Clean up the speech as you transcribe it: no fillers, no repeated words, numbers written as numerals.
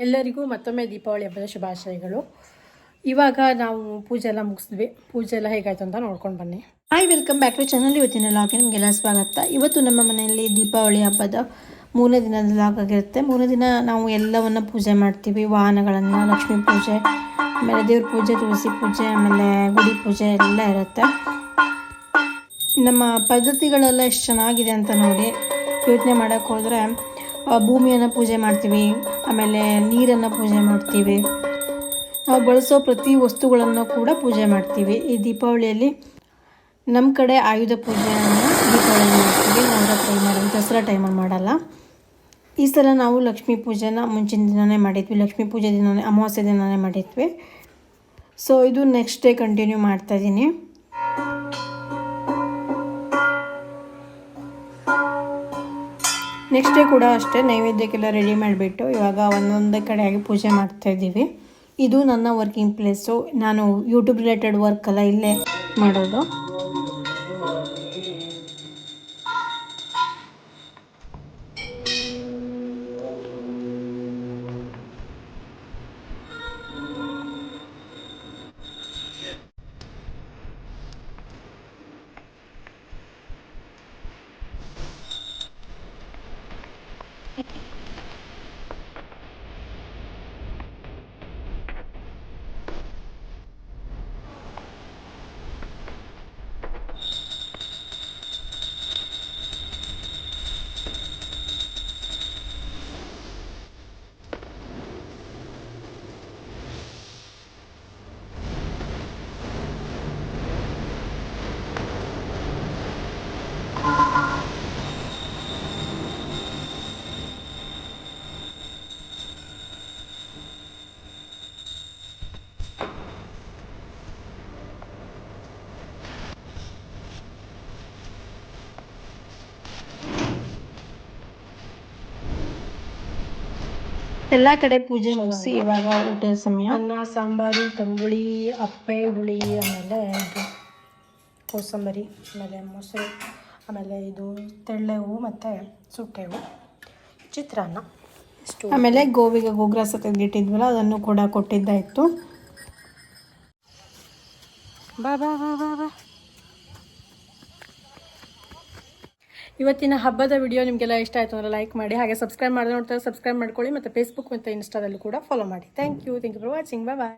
ಎಲ್ಲರಿಗೂ ಮತ್ತೊಮ್ಮೆ ದೀಪಾವಳಿ ಹಬ್ಬದ ಶುಭಾಶಯಗಳು. ಇವಾಗ ನಾವು ಪೂಜೆ ಎಲ್ಲ ಮುಗಿಸಿದ್ವಿ. ಪೂಜೆ ಎಲ್ಲ ಹೇಗಾಯ್ತು ಅಂತ ನೋಡ್ಕೊಂಡು ಬನ್ನಿ. Hi, welcome back to channel. ಇವತ್ತಿನ ಲಾಗ್ಗೆ ನಿಮಗೆಲ್ಲ ಸ್ವಾಗತ. ಇವತ್ತು ನಮ್ಮ ಮನೆಯಲ್ಲಿ ದೀಪಾವಳಿ ಹಬ್ಬದ 3ನೇ ದಿನದ ಲಾಗ್ ಆಗಿರುತ್ತೆ. 3ನೇ ದಿನ ನಾವು ಎಲ್ಲವನ್ನು ಪೂಜೆ ಮಾಡ್ತೀವಿ. ವಾಹನಗಳನ್ನು, ಲಕ್ಷ್ಮೀ ಪೂಜೆ, ಆಮೇಲೆ ದೇವ್ರ ಪೂಜೆ, ತುಳಸಿ ಪೂಜೆ, ಆಮೇಲೆ ಗುಡಿ ಪೂಜೆ ಎಲ್ಲ ಇರುತ್ತೆ. ನಮ್ಮ ಪದ್ಧತಿಗಳೆಲ್ಲ ಎಷ್ಟು ಚೆನ್ನಾಗಿದೆ ಅಂತ ನೋಡಿ. ಯೋಚನೆ ಮಾಡೋಕ್ಕೆ ಹೋದರೆ ಭೂಮಿಯನ್ನು ಪೂಜೆ ಮಾಡ್ತೀವಿ, ಆಮೇಲೆ ನೀರನ್ನು ಪೂಜೆ ಮಾಡ್ತೀವಿ, ನಾವು ಬಳಸೋ ಪ್ರತಿ ವಸ್ತುಗಳನ್ನು ಕೂಡ ಪೂಜೆ ಮಾಡ್ತೀವಿ. ಈ ದೀಪಾವಳಿಯಲ್ಲಿ ನಮ್ಮ ಕಡೆ ಆಯುಧ ಪೂಜೆಯನ್ನು ದೀಪಾವಳಿಯಲ್ಲಿ ಮಾಡ್ತೀವಿ. ನವರಾತ್ರಿ ಮಾಡೋದು, ದಸರಾ ಟೈಮಲ್ಲಿ ಮಾಡಲ್ಲ. ಈ ಸಲ ನಾವು ಲಕ್ಷ್ಮೀ ಪೂಜೆನ ಮುಂಚಿನ ದಿನವೇ ಮಾಡಿದ್ವಿ. ಲಕ್ಷ್ಮೀ ಪೂಜೆ ದಿನವೇ, ಅಮಾವಾಸ್ಯೆ ದಿನವೇ ಮಾಡಿದ್ವಿ. ಸೊ ಇದು ನೆಕ್ಸ್ಟ್ ಡೇ ಕಂಟಿನ್ಯೂ ಮಾಡ್ತಾಯಿದ್ದೀನಿ. ನೆಕ್ಸ್ಟ್ ಡೇ ಕೂಡ ಅಷ್ಟೇ ನೈವೇದ್ಯಕ್ಕೆಲ್ಲ ರೆಡಿ ಮಾಡಿಬಿಟ್ಟು ಇವಾಗ ಒಂದೊಂದೇ ಕಡೆಯಾಗಿ ಪೂಜೆ ಮಾಡ್ತಾಯಿದ್ದೀವಿ. ಇದು ನನ್ನ ವರ್ಕಿಂಗ್ ಪ್ಲೇಸು. ನಾನು ಯೂಟ್ಯೂಬ್ ರಿಲೇಟೆಡ್ ವರ್ಕ್ ಎಲ್ಲ ಇಲ್ಲೇ ಮಾಡೋದು. ಎಲ್ಲ ಕಡೆ ಪೂಜೆ ಮುಗಿಸಿ ಇವಾಗ ಊಟದ ಸಮಯ. ಅನ್ನ, ಸಾಂಬಾರು, ತಂಬುಳಿ, ಅಪ್ಪೆ, ಹುಳಿ, ಆಮೇಲೆ ಇದು ಕೋಸಂಬರಿ, ಆಮೇಲೆ ಮೊಸರು, ಆಮೇಲೆ ಇದು ತೆಳ್ಳೆ ಹೂವು ಮತ್ತು ಸುಟ್ಟೆ ಹೂವು, ಚಿತ್ರಾನ್ನ, ಆಮೇಲೆ ಗೋವಿಗೆ ಗೋಗ್ರಾಸ ತೆಗೆದಿಟ್ಟಿದ್ವಲ್ಲ ಅದನ್ನು ಕೂಡ ಕೊಟ್ಟಿದ್ದಾಯಿತು. ಬಾ ಬಾ ಬಾ ಬಾ ಬಾ. ಇವತ್ತಿನ ಹಬ್ಬದ ವಿಡಿಯೋ ನಿಮಗೆಲ್ಲ ಇಷ್ಟ ಆಯಿತು ಅಂದರೆ ಲೈಕ್ ಮಾಡಿ, ಹಾಗೆ ಸಬ್ಸ್ಕ್ರೈಬ್ ಮಾಡಿದ್ರೆ ನೋಡ್ತಾರೆ ಸಬ್ಸ್ಕ್ರೈಬ್ ಮಾಡ್ಕೊಳ್ಳಿ, ಮತ್ತು ಫೇಸ್ಬುಕ್ ಮತ್ತು ಇನ್ಸ್ಟಾದಲ್ಲೂ ಕೂಡ ಫಾಲೋ ಮಾಡಿ. Thank you for watching. Bye.